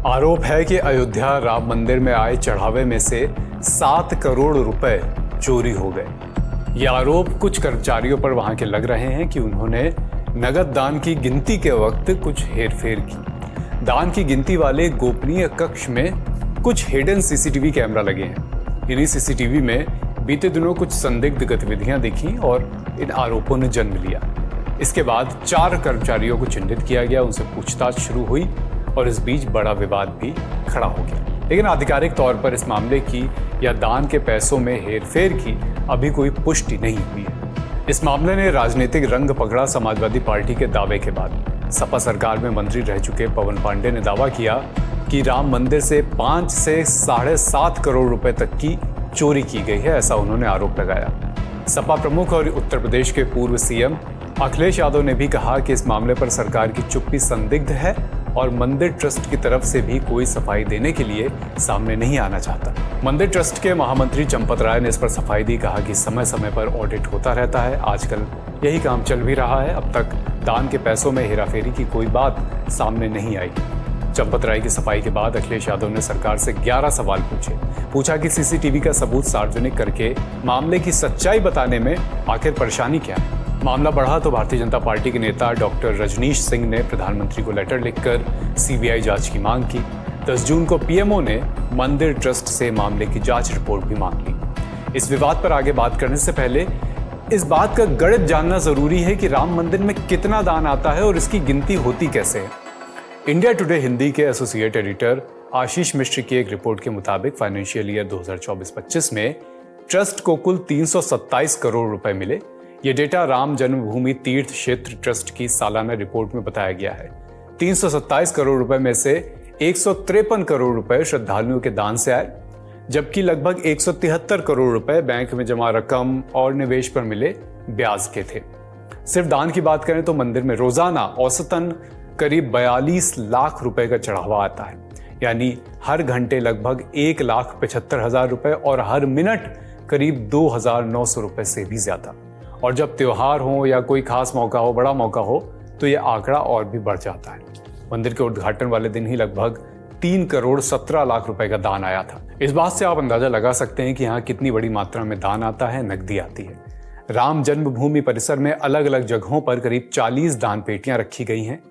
आरोप है कि अयोध्या राम मंदिर में आए चढ़ावे में से 7 करोड़ रुपए चोरी हो गए। ये आरोप कुछ कर्मचारियों पर वहां के लग रहे हैं कि उन्होंने नगद दान की गिनती के वक्त कुछ हेरफेर की। दान की गिनती वाले गोपनीय कक्ष में कुछ हिडन सीसीटीवी कैमरा लगे हैं। इन्हीं सीसीटीवी में बीते दिनों कुछ संदिग्ध गतिविधियां दिखी और इन आरोपों ने जन्म लिया। इसके बाद 4 कर्मचारियों को चिन्हित किया गया, उनसे पूछताछ शुरू हुई और इस बीच बड़ा विवाद भी खड़ा हो गया। लेकिन आधिकारिक तौर पर इस मामले की या दान के पैसों में हेरफेर की अभी कोई पुष्टि नहीं हुई है। इस मामले ने राजनीतिक रंग पकड़ा समाजवादी पार्टी के दावे के बाद। सपा सरकार में मंत्री रह चुके पवन पांडे ने दावा किया कि राम मंदिर से 5 से 7.5 करोड़ रुपए तक की चोरी की गई है, ऐसा उन्होंने आरोप लगाया। सपा प्रमुख और उत्तर प्रदेश के पूर्व सीएम अखिलेश यादव ने भी कहा कि इस मामले पर सरकार की चुप्पी संदिग्ध है और मंदिर ट्रस्ट की तरफ से भी कोई सफाई देने के लिए सामने नहीं आना चाहता। मंदिर ट्रस्ट के महामंत्री चंपत राय ने इस पर सफाई दी, कहा कि समय समय पर ऑडिट होता रहता है, आजकल यही काम चल भी रहा है। अब तक दान के पैसों में हेराफेरी की कोई बात सामने नहीं आई। चंपत राय की सफाई के बाद अखिलेश यादव ने सरकार से 11 सवाल पूछा कि सीसीटीवी का सबूत सार्वजनिक करके मामले की सच्चाई बताने में आखिर परेशानी क्या है। मामला बढ़ा तो भारतीय जनता पार्टी के नेता डॉक्टर रजनीश सिंह ने प्रधानमंत्री को लेटर लिखकर सीबीआई जांच की मांग की। 10 जून को पीएमओ ने मंदिर ट्रस्ट से मामले की जांच रिपोर्ट भी मांग ली। इस विवाद पर आगे बात करने से पहले इस बात का गणित जानना जरूरी है कि राम मंदिर में कितना दान आता है और इसकी गिनती होती कैसे है। इंडिया टुडे हिंदी के एसोसिएट एडिटर आशीष मिश्र की एक रिपोर्ट के मुताबिक फाइनेंशियल ईयर 2024-25 में ट्रस्ट को कुल 327 करोड़ रुपए मिले। ये डेटा राम जन्मभूमि तीर्थ क्षेत्र ट्रस्ट की सालाना रिपोर्ट में बताया गया है। 327 करोड़ रुपए में से 153 करोड़ रुपए श्रद्धालुओं के दान से आए, जबकि लगभग 173 करोड़ रुपए बैंक में जमा रकम और निवेश पर मिले ब्याज के थे। सिर्फ दान की बात करें तो मंदिर में रोजाना औसतन करीब 42 लाख रुपए का चढ़ावा आता है, यानी हर घंटे लगभग 1,75,000 रुपए और हर मिनट करीब 2,900 रुपए से भी ज्यादा। और जब त्योहार हो या कोई खास मौका हो, बड़ा मौका हो, तो यह आंकड़ा और भी बढ़ जाता है। मंदिर के उद्घाटन वाले दिन ही लगभग 3 करोड़ 17 लाख रुपए का दान आया था। इस बात से आप अंदाजा लगा सकते हैं कि यहाँ कितनी बड़ी मात्रा में दान आता है, नकदी आती है। राम जन्मभूमि परिसर में अलग अलग जगहों पर करीब 40 दान पेटियां रखी गई हैं।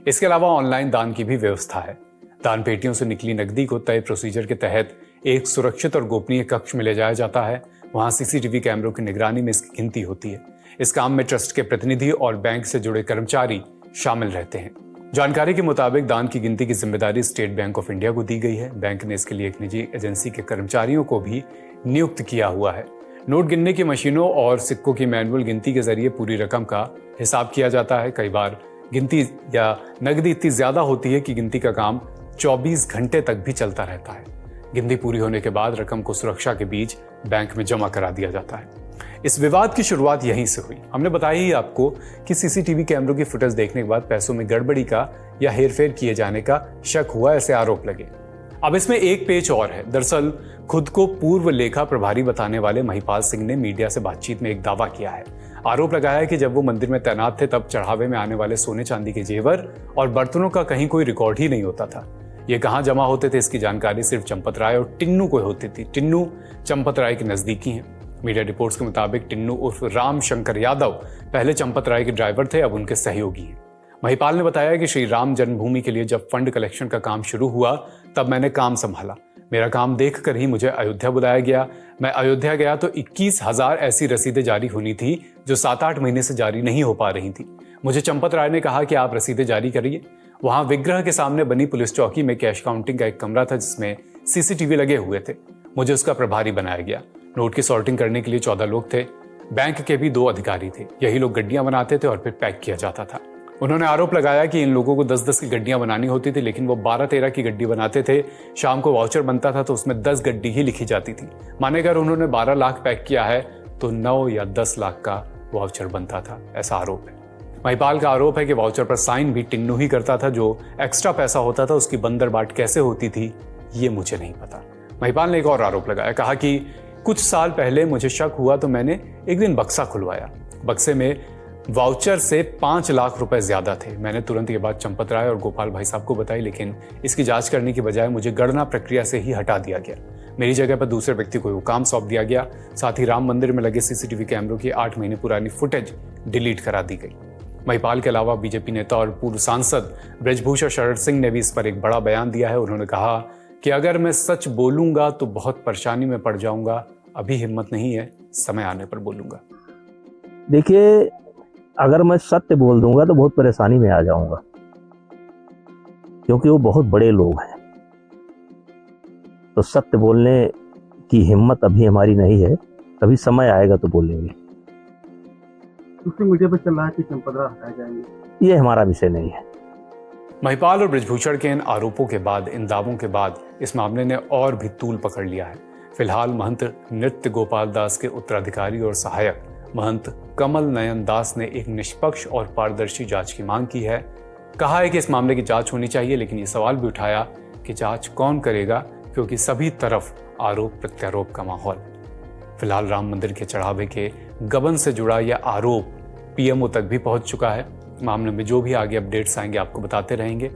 इसके अलावा ऑनलाइन दान की भी व्यवस्था है। दान पेटियों से निकली नकदी को तय प्रोसीजर के तहत एक सुरक्षित और गोपनीय कक्ष में ले जाया जाता है। वहां सीसीटीवी कैमरों की निगरानी में इसकी गिनती होती है। इस काम में ट्रस्ट के प्रतिनिधि और बैंक से जुड़े कर्मचारी शामिल रहते हैं। जानकारी के मुताबिक दान की गिनती की जिम्मेदारी स्टेट बैंक ऑफ इंडिया को दी गई है। बैंक ने इसके लिए एक निजी एजेंसी के कर्मचारियों को भी नियुक्त किया हुआ है। नोट गिनने की मशीनों और सिक्कों की मैनुअल गिनती के जरिए पूरी रकम का हिसाब किया जाता है। कई बार गिनती या नकदी इतनी ज्यादा होती है कि गिनती का काम 24 घंटे तक भी चलता रहता है। गिनती पूरी होने के बाद रकम को सुरक्षा के बीच बैंक में जमा करा दिया जाता है। इस विवाद की शुरुआत यहीं से हुई। हमने बताया ही आपको कि सीसीटीवी कैमरों की फुटेज देखने के बाद पैसों में गड़बड़ी का या हेरफेर किए जाने का शक हुआ, ऐसे आरोप लगे। अब इसमें एक पेच और है। दरअसल खुद को पूर्व लेखा प्रभारी बताने वाले महिपाल सिंह ने मीडिया से बातचीत में एक दावा किया है। आरोप लगाया है कि जब वो मंदिर में तैनात थे तब चढ़ावे में आने वाले सोने चांदी के जेवर और बर्तनों का कहीं कोई रिकॉर्ड ही नहीं होता था। ये कहाँ जमा होते थे इसकी जानकारी सिर्फ चंपत राय और टिन्नू को होती थी। टिन्नू चंपत राय के नजदीकी हैं। मीडिया रिपोर्ट्स के मुताबिक टिन्नू उर्फ राम शंकर यादव पहले चंपत राय के ड्राइवर थे, अब उनके सहयोगी हैं। महिपाल ने बताया कि श्री राम जन्मभूमि के लिए जब फंड कलेक्शन का काम शुरू हुआ तब मैंने काम संभाला। मेरा काम देखकर ही मुझे अयोध्या बुलाया गया। मैं अयोध्या गया तो 21,000 ऐसी रसीदें जारी होनी थी जो 7-8 महीने से जारी नहीं हो पा रही थी। मुझे चंपत राय ने कहा कि आप रसीदें जारी करिए। वहां विग्रह के सामने बनी पुलिस चौकी में कैश काउंटिंग का एक कमरा था जिसमें सीसीटीवी लगे हुए थे। मुझे उसका प्रभारी बनाया गया। नोट की सॉर्टिंग करने के लिए 14 लोग थे। बैंक के भी 2 अधिकारी थे। यही लोग गड्डियां बनाते थे और फिर पैक किया जाता था। उन्होंने आरोप लगाया कि इन लोगों को 10-10 की गड्डियां बनानी होती थी, लेकिन वो 12-13 की गड्डी बनाते थे। शाम को वाउचर बनता था तो उसमें 10 गड्डी ही लिखी जाती थी। माने अगर उन्होंने 12 लाख पैक किया है तो 9 या 10 लाख का वाउचर बनता था, ऐसा आरोप है। महिपाल का आरोप है कि वाउचर पर साइन भी टिन्नू ही करता था। जो एक्स्ट्रा पैसा होता था उसकी बंदरबाट कैसे होती थी ये मुझे नहीं पता। महिपाल ने एक और आरोप लगाया, कहा कि कुछ साल पहले मुझे शक हुआ तो मैंने एक दिन बक्सा खुलवाया। बक्से में वाउचर से 5 लाख रुपए ज्यादा थे। मैंने तुरंत ये बात चंपत राय और गोपाल भाई साहब को बताई, लेकिन इसकी जांच करने की बजाय मुझे गणना प्रक्रिया से ही हटा दिया गया। मेरी जगह पर दूसरे व्यक्ति को काम सौंप दिया गया। साथ ही राम मंदिर में लगे सीसीटीवी कैमरों की 8 महीने पुरानी फुटेज डिलीट करा दी गई। महिपाल के अलावा बीजेपी नेता और पूर्व सांसद ब्रजभूषण शरण सिंह ने भी इस पर एक बड़ा बयान दिया है। उन्होंने कहा कि अगर मैं सच बोलूंगा तो बहुत परेशानी में पड़ जाऊंगा, अभी हिम्मत नहीं है, समय आने पर बोलूंगा। देखिए, अगर मैं सत्य बोल दूंगा तो बहुत परेशानी में आ जाऊंगा, क्योंकि वो बहुत बड़े लोग हैं। तो सत्य बोलने की हिम्मत अभी हमारी नहीं है, कभी समय आएगा तो बोलेंगे। सोशल मीडिया पर चल रहा है कि चंपत राय हटाए जाएंगे, ये हमारा विषय नहीं है। महिपाल और ब्रजभूषण के इन आरोपों के बाद, इन दावों के बाद इस मामले ने और भी तूल पकड़ लिया है। फिलहाल महंत नृत्य गोपाल दास के उत्तराधिकारी और सहायक महंत कमल नयन दास ने एक निष्पक्ष और पारदर्शी जांच की मांग की है। कहा है कि इस मामले की जांच होनी चाहिए, लेकिन ये सवाल भी उठाया कि जांच कौन करेगा, क्योंकि सभी तरफ आरोप प्रत्यारोप का माहौल। फिलहाल राम मंदिर के चढ़ावे के गबन से जुड़ा यह आरोप पीएमओ तक भी पहुंच चुका है। मामले में जो भी आगे अपडेट्स आएंगे आपको बताते रहेंगे।